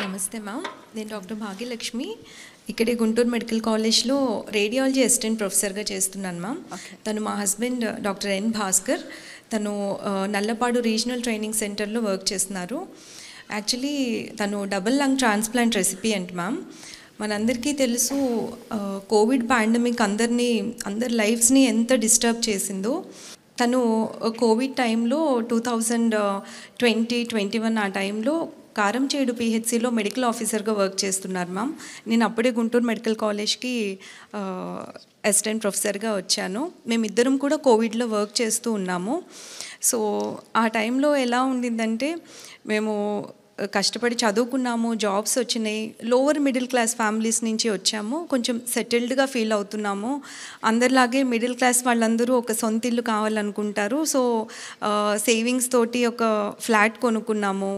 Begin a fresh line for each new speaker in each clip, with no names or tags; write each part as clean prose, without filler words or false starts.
నమస్తే మ్యామ్, నేను డాక్టర్ భాగ్యలక్ష్మి. ఇక్కడే గుంటూరు మెడికల్ కాలేజ్లో రేడియాలజీ అసిస్టెంట్ ప్రొఫెసర్గా చేస్తున్నాను మ్యామ్. తను మా హస్బెండ్ డాక్టర్ ఎన్ భాస్కర్. తను నల్లపాడు రీజనల్ ట్రైనింగ్ సెంటర్లో వర్క్ చేస్తున్నారు. యాక్చువల్లీ తను double lung transplant recipient ma'am. మనందరికీ తెలుసు, కోవిడ్ పాండమిక్ అందరి లైఫ్స్ని ఎంత డిస్టర్బ్ చేసిందో. తను కోవిడ్ టైంలో 2020-21 ఆ టైంలో కారంచేడు పిహెచ్సిలో మెడికల్ ఆఫీసర్గా వర్క్ చేస్తున్నారు మ్యామ్. నేను అప్పుడే గుంటూరు మెడికల్ కాలేజ్కి అసిస్టెంట్ ప్రొఫెసర్గా వచ్చాను. మేమిద్దరం కూడా కోవిడ్లో వర్క్ చేస్తూ ఉన్నాము. సో ఆ టైంలో ఎలా ఉండిందంటే, మేము కష్టపడి చదువుకున్నాము, జాబ్స్ వచ్చినాయి, లోవర్ మిడిల్ క్లాస్ ఫ్యామిలీస్ నుంచి వచ్చాము, కొంచెం సెటిల్డ్గా ఫీల్ అవుతున్నాము. అందరిలాగే మిడిల్ క్లాస్ వాళ్ళందరూ ఒక సొంత ఇల్లు కావాలనుకుంటారు. సో సేవింగ్స్ తోటి ఒక ఫ్లాట్ కొనుక్కున్నాము.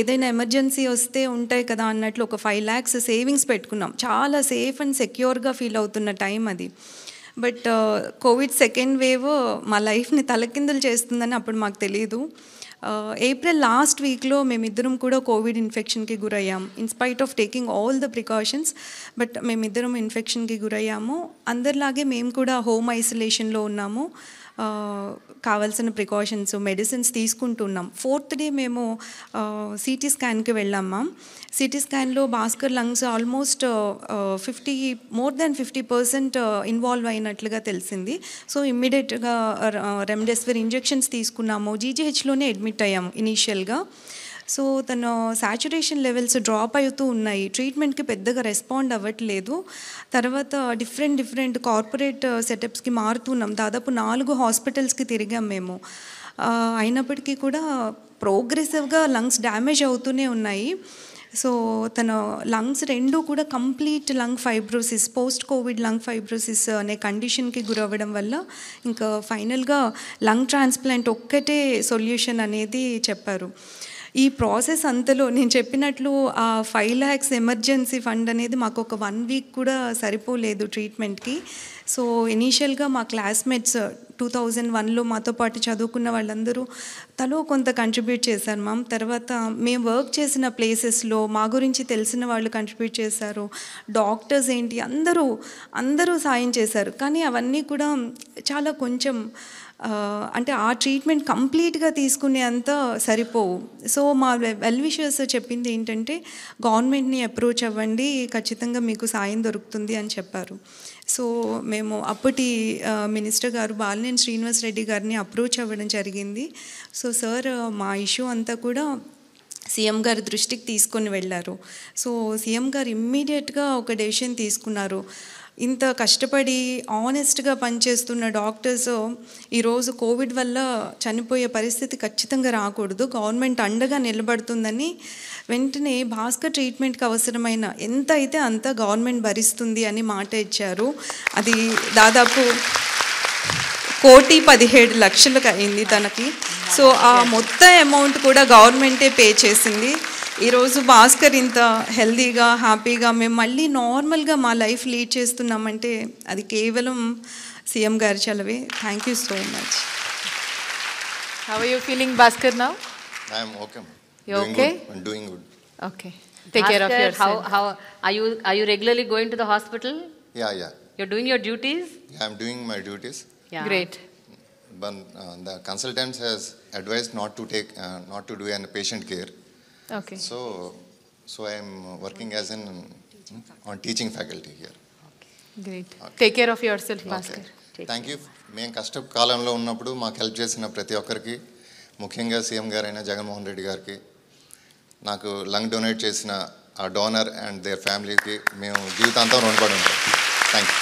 ఏదైనా ఎమర్జెన్సీ వస్తే ఉంటాయి కదా అన్నట్లు ఒక 5 lakhs సేవింగ్స్ పెట్టుకున్నాం. చాలా సేఫ్ అండ్ సెక్యూర్గా ఫీల్ అవుతున్న టైం అది. బట్ కోవిడ్ సెకండ్ వేవ్ మా లైఫ్ని తలకిందులు చేస్తుందని అప్పుడు మాకు తెలియదు. ఏప్రిల్ లాస్ట్ వీక్లో మేమిద్దరం కూడా కోవిడ్ ఇన్ఫెక్షన్కి గురయ్యాము. In spite of taking all the precautions, but మేమిద్దరం ఇన్ఫెక్షన్కి గురయ్యాము. అందరిలాగే మేము కూడా హోమ్ ఐసోలేషన్లో ఉన్నాము. కావాల్సిన ప్రికాషన్స్, మెడిసిన్స్ తీసుకుంటున్నాం. 4th డే మేము సిటీ స్కాన్కి వెళ్ళాం మ్యామ్. సిటీ స్కాన్లో Bhaskar lungs almost more than 50% involve అయినట్లుగా తెలిసింది. సో ఇమ్మీడియట్గా రెమ్డెసివిర్ ఇంజెక్షన్స్ తీసుకున్నాము. జీజీహెచ్లోనే అడ్మిట్ అయ్యాము ఇనీషియల్గా. సో తను సాచురేషన్ లెవెల్స్ డ్రాప్ అవుతూ ఉన్నాయి. ట్రీట్మెంట్కి పెద్దగా రెస్పాండ్ అవ్వట్లేదు. తర్వాత డిఫరెంట్ కార్పొరేట్ సెటప్స్కి మారుతున్నాం. దాదాపు 4 హాస్పిటల్స్కి తిరిగాం మేము. అయినప్పటికీ కూడా ప్రోగ్రెసివ్గా లంగ్స్ డ్యామేజ్ అవుతూనే ఉన్నాయి. సో తన లంగ్స్ 2 కూడా complete lung fibrosis, post Covid lung fibrosis అనే కండిషన్కి గురవ్వడం వల్ల ఇంకా ఫైనల్గా లంగ్ ట్రాన్స్ప్లాంట్ ఒక్కటే సొల్యూషన్ అనేది చెప్పారు. ఈ ప్రాసెస్ అంతలో నేను చెప్పినట్లు ఆ 5 lakhs ఎమర్జెన్సీ ఫండ్ అనేది మాకు ఒక 1 week కూడా సరిపోలేదు ట్రీట్మెంట్కి. సో ఇనీషియల్గా మా క్లాస్మేట్స్ 2001లో మాతో పాటు చదువుకున్న వాళ్ళందరూ తలో కొంత కంట్రిబ్యూట్ చేశారు మ్యామ్. తర్వాత మేము వర్క్ చేసిన ప్లేసెస్లో మా గురించి తెలిసిన వాళ్ళు కంట్రిబ్యూట్ చేశారు. డాక్టర్స్ ఏంటి అందరూ సాయం చేశారు. కానీ అవన్నీ కూడా చాలా కొంచెం అంటే ఆ ట్రీట్మెంట్ కంప్లీట్గా తీసుకునే అంత సరిపోవు. సో మా వెల్ విషర్స్ చెప్పింది ఏంటంటే, గవర్నమెంట్ని అప్రోచ్ అవ్వండి, ఖచ్చితంగా మీకు సాయం దొరుకుతుంది అని చెప్పారు. సో మేము అప్పటి మినిస్టర్ గారు బాలినేని శ్రీనివాస్ రెడ్డి గారిని అప్రోచ్ అవ్వడం జరిగింది. సో సార్ మా ఇష్యూ అంతా కూడా సీఎం గారి దృష్టికి తీసుకొని వెళ్ళారు. సో సీఎం గారు ఇమ్మీడియట్గా ఒక డెసిషన్ తీసుకున్నారు. ఇంత కష్టపడి ఆనెస్ట్గా పనిచేస్తున్న డాక్టర్స్ ఈరోజు కోవిడ్ వల్ల చనిపోయే పరిస్థితి ఖచ్చితంగా రాకూడదు, గవర్నమెంట్ అండగా నిలబడుతుందని వెంటనే భాస్కర్ ట్రీట్మెంట్కి అవసరమైన ఎంత అయితే అంత గవర్నమెంట్ భరిస్తుంది అని మాట ఇచ్చారు. అది దాదాపు 1,17,00,000 అయింది తనకి. సో ఆ మొత్తం అమౌంట్ కూడా గవర్నమెంటే పే చేసింది. ఈరోజు భాస్కర్ ఇంత హెల్దీగా, హ్యాపీగా మేము మళ్ళీ నార్మల్గా మా లైఫ్ లీడ్ చేస్తున్నామంటే అది కేవలం సీఎం గారి చలవే. Thank you so much.
How are you feeling, Bhaskar, now?
I am okay.
You okay?
I'm doing good.
Okay. Take care of yourself.
How are you regularly going to the hospital?
Yeah.
You're doing your duties?
Yeah, I'm doing my duties.
Yeah.
Great.
But the consultant has advised not to do any patient care.
Okay.
So I am working as on teaching faculty here.
Great. Okay. Take care of yourself, Bhaskar.
Okay. Thank you. మేము కష్ట కాలంలో ఉన్నప్పుడు మాకు help చేసిన ప్రతి ఒక్కరికి, ముఖ్యంగా CM గారైన జగన్మోహన్ రెడ్డి గారికి, నాకు లంగ్ డొనేట్ చేసిన ఆ డోనర్ అండ్ దేర్ ఫ్యామిలీకి మేము జీవితాంతం రుణపడి ఉంటాం. Thank you.